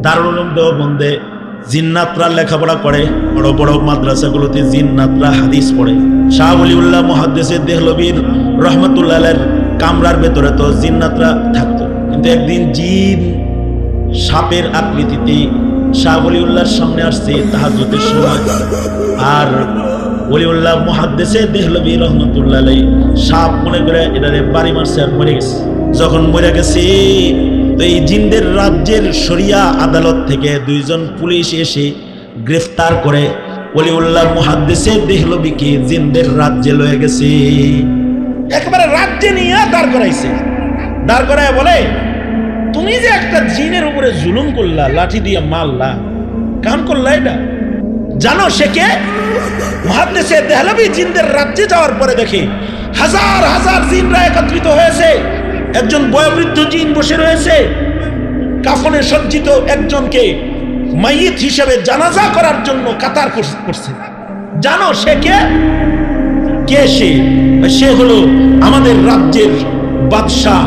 দারুল উলুম দেওবন্দে জিন্নাতরা লেখাপড়া করে, বড় বড় মাদ্রাসাগুলোতে জিন্নাতরা হাদিস পড়ে। শাহ ওলিউল্লাহ মুহাদ্দিস দেহলভীর রহমতুল্লাহ আলাইহির কামরার ভেতরে তো জিন্নাতরা থাকতো, কিন্তু একদিন জিন সাপের আকৃতিতে শাহ ওলিউল্লাহর সামনে আসছে তাহাজ্জুদের সময়, আর ওলিউল্লাহ মুহাদ্দিস দেহলভী রহমতুল্লাহ আলাইহি সাপ মনে করে এটারে বাড়ি মারছে আর মরে গেছে। যখন মরে গেছে তো এই জিনদের রাজ্যের শরিয়া আদালত থেকে দুইজন পুলিশ এসে গ্রেফতার করে ওলিউল্লাহ মুহাদ্দিস দেহলভীকে জিনদের রাজ্যে লয়ে গেছে। একেবারে রাজ্যে নিয়ে দাঁড় করাইছে। দাঁড় করায় বলে, তুমি যে একটা জিনের উপরে জুলুম করলা, লাঠি দিয়ে মারলা, কাম করলা, এটা জানো সে কে? মুহাদ্দিস দেহলভী জিনদের রাজ্যে যাওয়ার পরে দেখে হাজার হাজার জিনরা একত্রিত হয়েছে। একজন বয়োবৃদ্ধ জিন বসে রয়েছে, কাফনে সজ্জিত একজনকে মাইয়িত হিসেবে জানাজা করার জন্য কাতার করছে। জানো সে কে? কে সে? সে হলো আমাদের রাজ্যের বাদশাহ,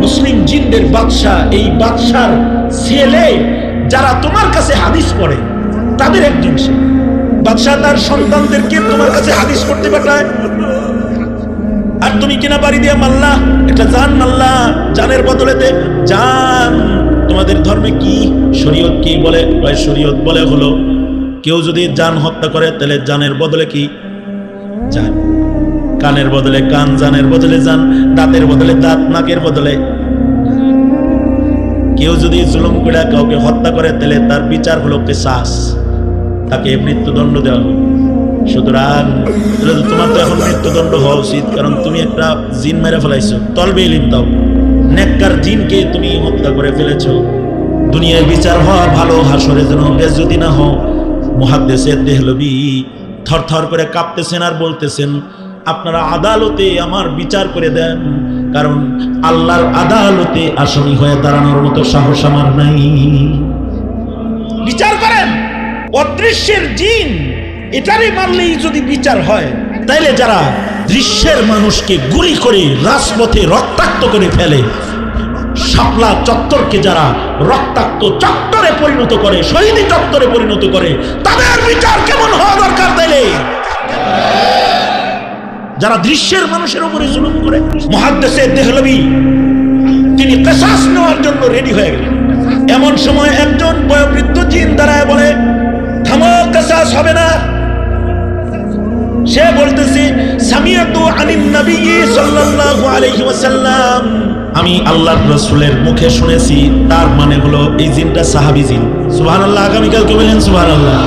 মুসলিম জিনদের বাদশাহ। এই বাদশার ছেলে যারা তোমার কাছে হাদিস পড়ে তাদের একজন সে। বাদশাহ তার সন্তানদেরকে তোমার কাছে হাদিস পড়তে পাঠায়, আর তুমি কিনা বাড়ি দিয়ে মাল্লা, একটা জান মাল্লা, জানের বদলেতে জান। তোমাদের ধর্মে কি শরীয়ত কি বলে? শরীয়ত বলে হলো কেউ যদি জান হত্যা করে তাহলে জানের বদলে কি? জান। কানের বদলে কান, জানের বদলে জান, দাঁতের বদলে দাঁত, নাকের বদলে। কেউ যদি জুলুম করে কাউকে হত্যা করে তাহলে তার বিচার হলো কিসাস, তাকে মৃত্যুদণ্ড দেওয়া হলো। সুতরাং তোমার তো এখন মৃত্যুদণ্ড হওয়া উচিত, কারণ তুমি একটা জিন মেরে ফেলাইছো। তলবে ইলম দাও, নেককার জিনকে তুমি হত্যা করে ফেলেছো। দুনিয়ায় বিচার হওয়া ভালো, হাসরে যেন বেজ্জতি না হও। মুহাদ্দিস দেহলভী থরথর করে কাঁপতেছেন আর বলতেছেন, আপনারা আদালতে আমার বিচার করে দেন, কারণ আল্লাহর আদালতে আসামি হয়ে দাঁড়ানোর মতো সাহস আমার নাই। বিচার করেন। অদৃশ্যের জিন এটারই মারলেই যদি বিচার হয়, তাইলে যারা দৃশ্যের মানুষকে গুলি করে রাজপথে রক্তাক্ত করে ফেলে, শাপলা চত্বরকে যারা রক্তাক্ত চত্বরে পরিণত করে, শহীদ চত্বরে পরিণত করে, তাদের বিচার কেমন হওয়া দরকার? তাইলে যারা দৃশ্যের মানুষের উপরে জুলুম করে। মুহাদ্দিস দেহলভী তিনি কিসাস নেওয়ার জন্য রেডি হয়ে গেলেন। এমন সময় একজন বয়োবৃদ্ধ জিন দাঁড়ায় বলে, থামো, কিসাস হবে না। সে বলতেছে, সামিয়াতু আনিন নবী সাল্লাল্লাহু আলাইহি ওয়াসাল্লাম, আমি আল্লাহর রাসূলের মুখে শুনেছি। তার মানে হলো এই জিনটা সাহাবী জিন। সুবহানাল্লাহ, আগামীকালকে বলেন সুবহানাল্লাহ।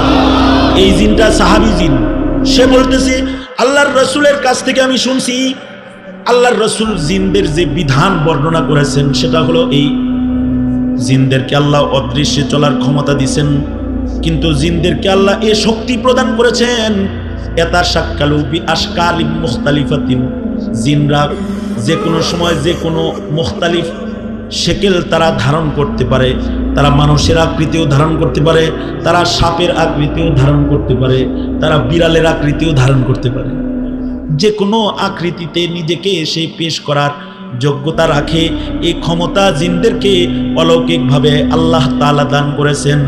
এই জিনটা সাহাবী জিন। সে বলতেছে, আল্লাহর রাসূলের কাছ থেকে আমি শুনছি, আল্লাহর রাসূল জিনদের যে বিধান বর্ণনা করেছেন সেটা হলো এই, জিনদেরকে আল্লাহ অদৃশ্যে চলার ক্ষমতা দিয়েছেন, কিন্তু জিনদেরকে আল্লাহ এ শক্তি প্রদান করেছেন, এতা শাক্কালু বি আশকালিম মুখতালিফাতিন, জিনরা যে কোনো সময় যে কোনো মুখতালিফ শেকেল তারা ধারণ করতে পারে। তারা মানুষের আকৃতিও ধারণ করতে পারে, তারা সাপের আকৃতিও ধারণ করতে পারে, তারা বিড়ালের আকৃতিও ধারণ করতে পারে। যে কোনো আকৃতিতে নিজেকে সে পেশ করার যোগ্যতা রাখে। এই ক্ষমতা জিনদেরকে অলৌকিকভাবে আল্লাহ তাআলা দান করেছেন।